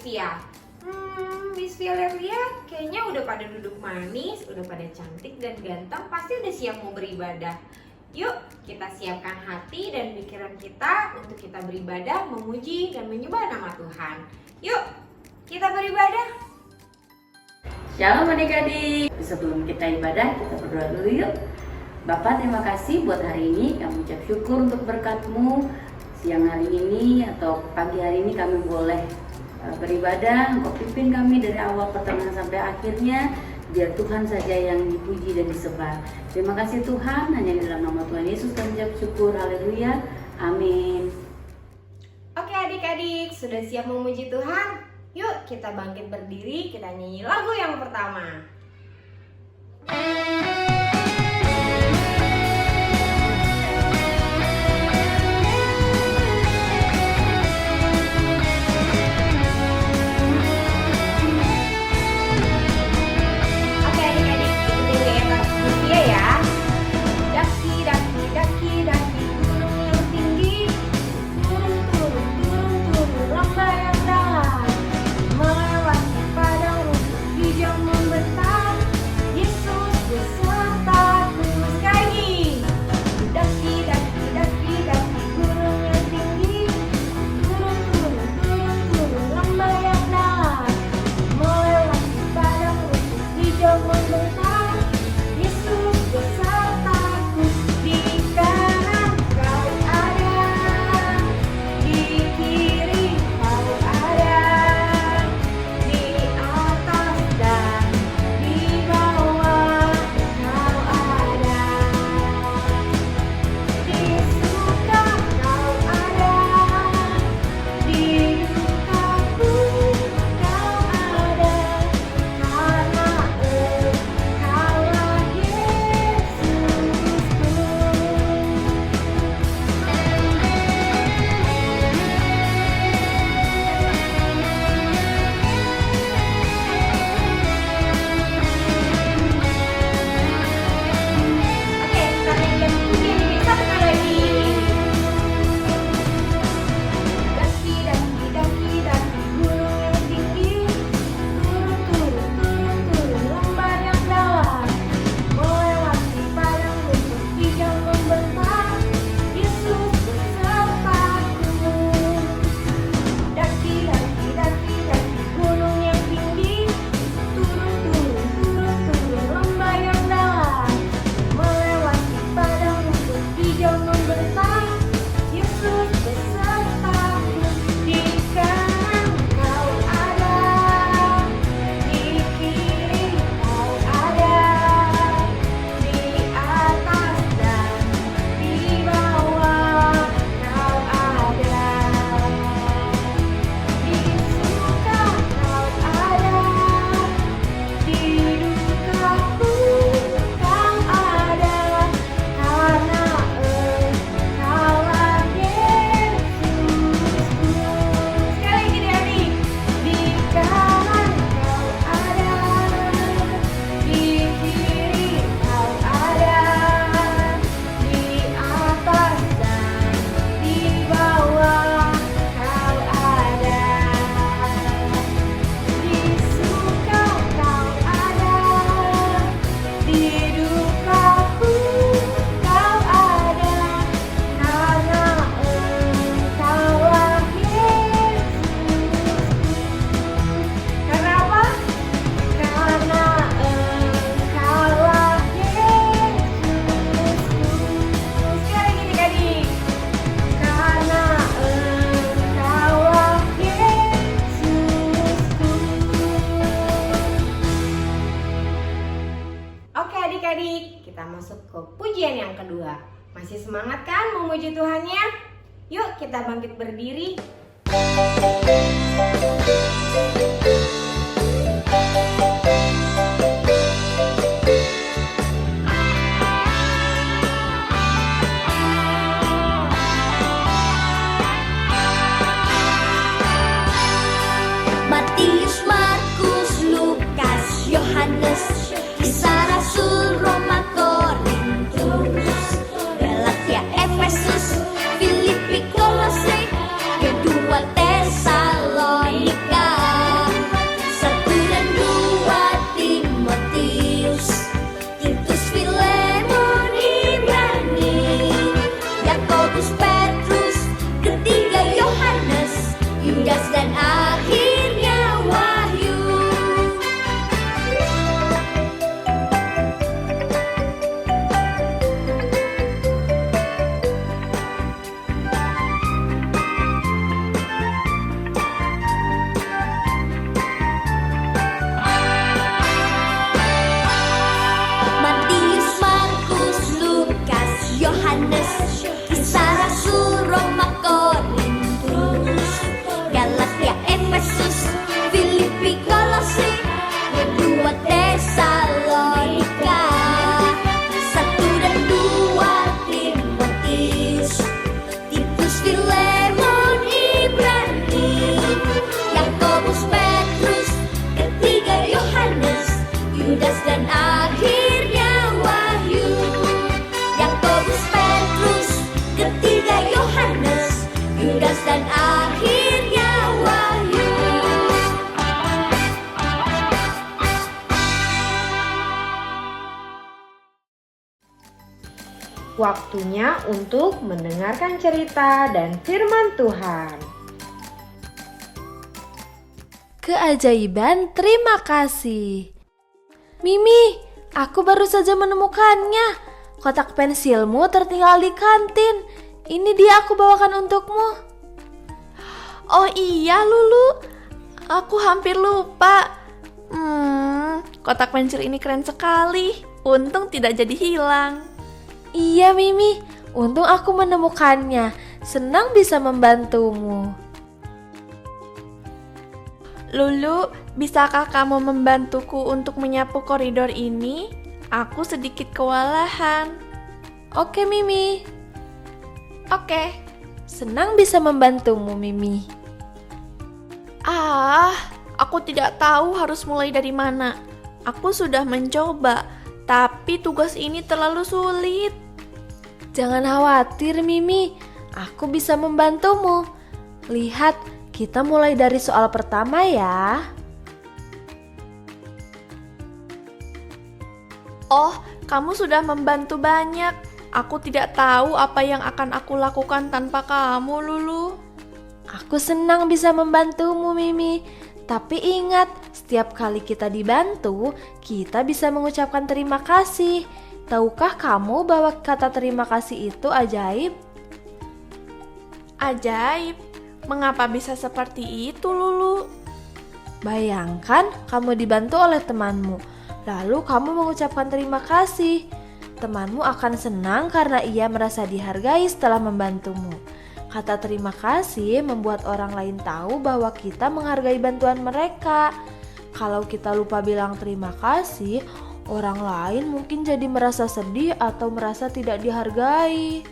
Via? Miss Via lihat-lihat kayaknya udah pada duduk manis, udah pada cantik dan ganteng, pasti udah siap mau beribadah. Yuk kita siapkan hati dan pikiran kita untuk kita beribadah, memuji dan menyembah nama Tuhan. Yuk kita beribadah. Shalom adik-adik. Sebelum kita ibadah, kita berdoa dulu yuk. Bapak, terima kasih buat hari ini. Kami ucap syukur untuk berkat-Mu. Siang hari ini atau pagi hari ini kami boleh beribadah. Engkau pimpin kami dari awal pertengahan sampai akhirnya. Biar Tuhan saja yang dipuji dan disembah. Terima kasih Tuhan. Hanya di dalam nama Tuhan Yesus kami ucap syukur. Haleluya. Amin. Oke adik-adik, sudah siap memuji Tuhan? Yuk kita bangkit berdiri, kita nyanyi lagu yang pertama. Adik-adik, kita masuk ke pujian yang kedua. Masih semangat kan memuji Tuhannya? Yuk kita bangkit berdiri. Matius, Markus, Lukas, Yohanes, Kisah Rasul, Roma, Korintus, Galatia, Efesus, Filipi, Kolose, kedua Tesalonika. Waktunya untuk mendengarkan cerita dan firman Tuhan. Keajaiban terima kasih. Mimi, aku baru saja menemukannya. Kotak pensilmu tertinggal di kantin. Ini dia aku bawakan untukmu. Oh iya Lulu, aku hampir lupa. Kotak pensil ini keren sekali. Untung tidak jadi hilang. Iya Mimi, untung aku menemukannya. Senang bisa membantumu. Lulu, bisakah kamu membantuku untuk menyapu koridor ini? Aku sedikit kewalahan. Oke Mimi. Oke, senang bisa membantumu Mimi. Aku tidak tahu harus mulai dari mana. Aku sudah mencoba, tapi tugas ini terlalu sulit. Jangan khawatir Mimi, aku bisa membantumu. Lihat, kita mulai dari soal pertama ya. Oh, kamu sudah membantu banyak. Aku tidak tahu apa yang akan aku lakukan tanpa kamu, Lulu. Aku senang bisa membantumu, Mimi. Tapi ingat, setiap kali kita dibantu, kita bisa mengucapkan terima kasih. Tahukah kamu bahwa kata terima kasih itu ajaib? Ajaib? Mengapa bisa seperti itu, Lulu? Bayangkan kamu dibantu oleh temanmu, lalu kamu mengucapkan terima kasih. Temanmu akan senang karena ia merasa dihargai setelah membantumu. Kata terima kasih membuat orang lain tahu bahwa kita menghargai bantuan mereka. Kalau kita lupa bilang terima kasih, orang lain mungkin jadi merasa sedih atau merasa tidak dihargai.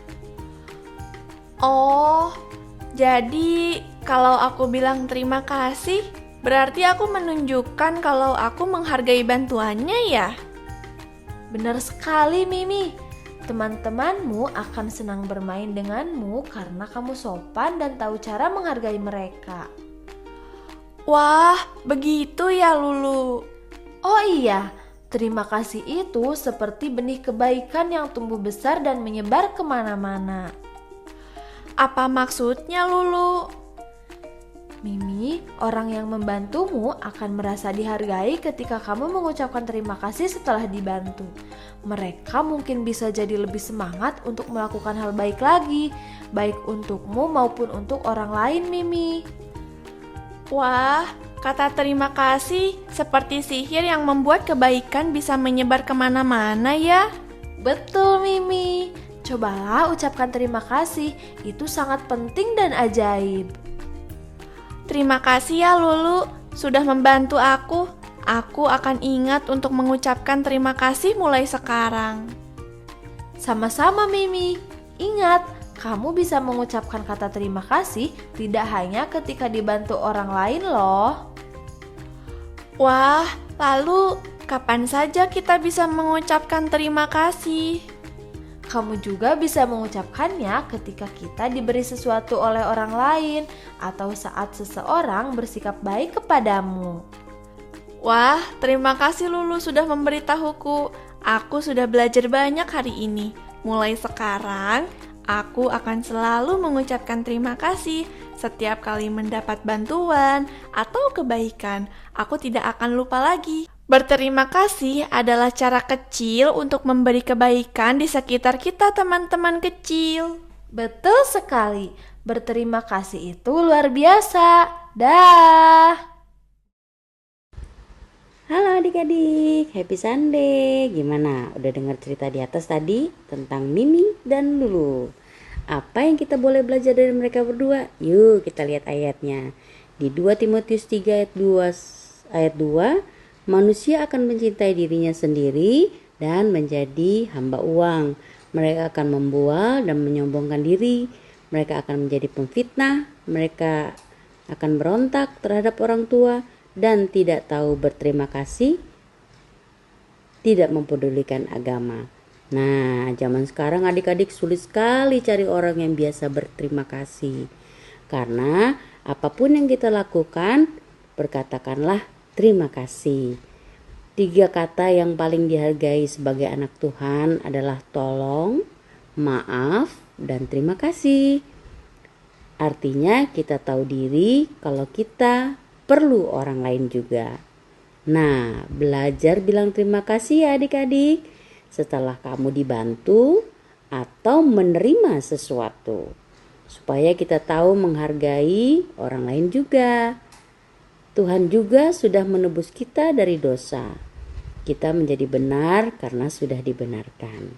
Oh, jadi kalau aku bilang terima kasih, berarti aku menunjukkan kalau aku menghargai bantuannya ya? Benar sekali Mimi. Teman-temanmu akan senang bermain denganmu karena kamu sopan dan tahu cara menghargai mereka. Wah, begitu ya Lulu. Oh iya, terima kasih itu seperti benih kebaikan yang tumbuh besar dan menyebar kemana-mana. Apa maksudnya Lulu? Mimi, orang yang membantumu akan merasa dihargai ketika kamu mengucapkan terima kasih setelah dibantu. Mereka mungkin bisa jadi lebih semangat untuk melakukan hal baik lagi, baik untukmu maupun untuk orang lain, Mimi. Wah, kata terima kasih seperti sihir yang membuat kebaikan bisa menyebar kemana-mana ya. Betul, Mimi. Cobalah ucapkan terima kasih, itu sangat penting dan ajaib. Terima kasih ya Lulu, sudah membantu aku. Aku akan ingat untuk mengucapkan terima kasih mulai sekarang. Sama-sama Mimi. Ingat, kamu bisa mengucapkan kata terima kasih tidak hanya ketika dibantu orang lain loh. Wah, lalu kapan saja kita bisa mengucapkan terima kasih? Kamu juga bisa mengucapkannya ketika kita diberi sesuatu oleh orang lain atau saat seseorang bersikap baik kepadamu. Wah, terima kasih Lulu sudah memberitahuku. Aku sudah belajar banyak hari ini. Mulai sekarang, aku akan selalu mengucapkan terima kasih setiap kali mendapat bantuan atau kebaikan. Aku tidak akan lupa lagi. Berterima kasih adalah cara kecil untuk memberi kebaikan di sekitar kita teman-teman kecil. Betul sekali, berterima kasih itu luar biasa. Dah. Halo adik-adik, happy Sunday. Gimana? Udah dengar cerita di atas tadi tentang Mimi dan Lulu? Apa yang kita boleh belajar dari mereka berdua? Yuk kita lihat ayatnya. Di 2 Timotius 3 ayat 2, manusia akan mencintai dirinya sendiri dan menjadi hamba uang. Mereka akan membual dan menyombongkan diri. Mereka akan menjadi pemfitnah. Mereka akan berontak terhadap orang tua dan tidak tahu berterima kasih, tidak mempedulikan agama. Nah, zaman sekarang adik-adik sulit sekali cari orang yang biasa berterima kasih. Karena apapun yang kita lakukan, berkatakanlah terima kasih. 3 kata yang paling dihargai sebagai anak Tuhan adalah tolong, maaf, dan terima kasih. Artinya kita tahu diri kalau kita perlu orang lain juga. Nah, belajar bilang terima kasih ya adik-adik setelah kamu dibantu atau menerima sesuatu. Supaya kita tahu menghargai orang lain juga. Tuhan juga sudah menebus kita dari dosa. Kita menjadi benar karena sudah dibenarkan.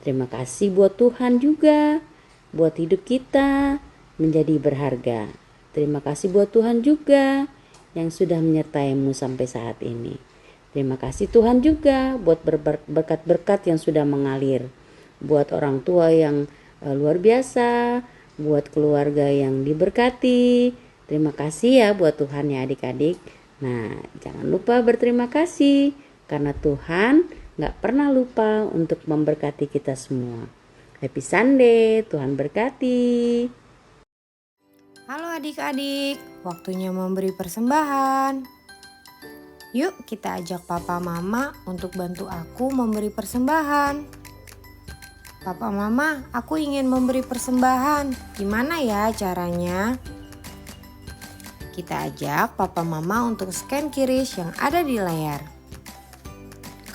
Terima kasih buat Tuhan juga, buat hidup kita menjadi berharga. Terima kasih buat Tuhan juga yang sudah menyertaimu sampai saat ini. Terima kasih Tuhan juga buat berkat-berkat yang sudah mengalir. Buat orang tua yang luar biasa, buat keluarga yang diberkati. Terima kasih ya buat Tuhan ya adik-adik. Nah, jangan lupa berterima kasih karena Tuhan gak pernah lupa untuk memberkati kita semua. Happy Sunday, Tuhan berkati. Halo adik-adik, waktunya memberi persembahan. Yuk kita ajak papa mama untuk bantu aku memberi persembahan. Papa mama, aku ingin memberi persembahan. Gimana ya caranya? Kita ajak papa mama untuk scan QRIS yang ada di layar.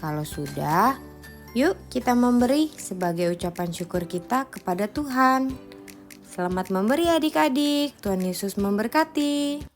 Kalau sudah, yuk kita memberi sebagai ucapan syukur kita kepada Tuhan. Selamat memberi adik-adik, Tuhan Yesus memberkati.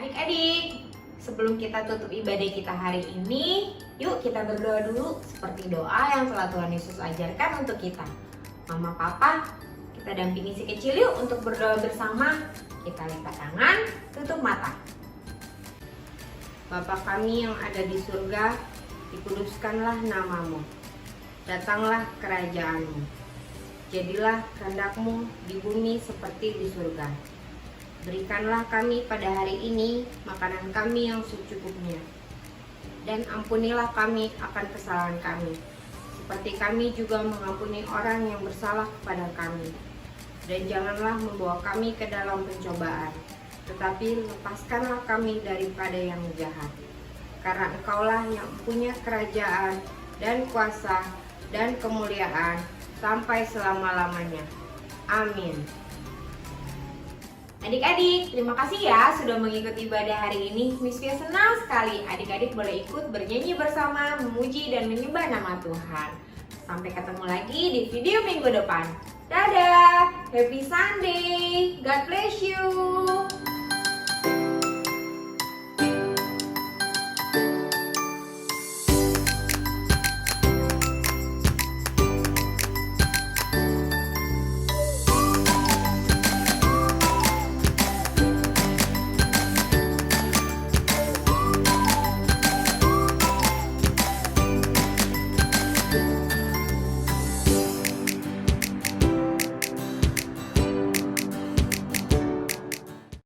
Adik-adik, sebelum kita tutup ibadah kita hari ini, yuk kita berdoa dulu seperti doa yang telah Tuhan Yesus ajarkan untuk kita. Mama, Papa, kita dampingi si kecil yuk untuk berdoa bersama. Kita lipat tangan, tutup mata. Bapa kami yang ada di surga, dikuduskanlah namamu. Datanglah kerajaanmu. Jadilah kehendak-Mu di bumi seperti di surga. Berikanlah kami pada hari ini makanan kami yang secukupnya. Dan ampunilah kami akan kesalahan kami, seperti kami juga mengampuni orang yang bersalah kepada kami. Dan janganlah membawa kami ke dalam pencobaan, tetapi lepaskanlah kami daripada yang jahat. Karena Engkaulah yang punya kerajaan dan kuasa dan kemuliaan sampai selama-lamanya. Amin. Adik-adik, terima kasih ya sudah mengikuti ibadah hari ini. Miss Fia senang sekali adik-adik boleh ikut bernyanyi bersama, memuji dan menyembah nama Tuhan. Sampai ketemu lagi di video minggu depan. Dadah, happy Sunday, God bless you.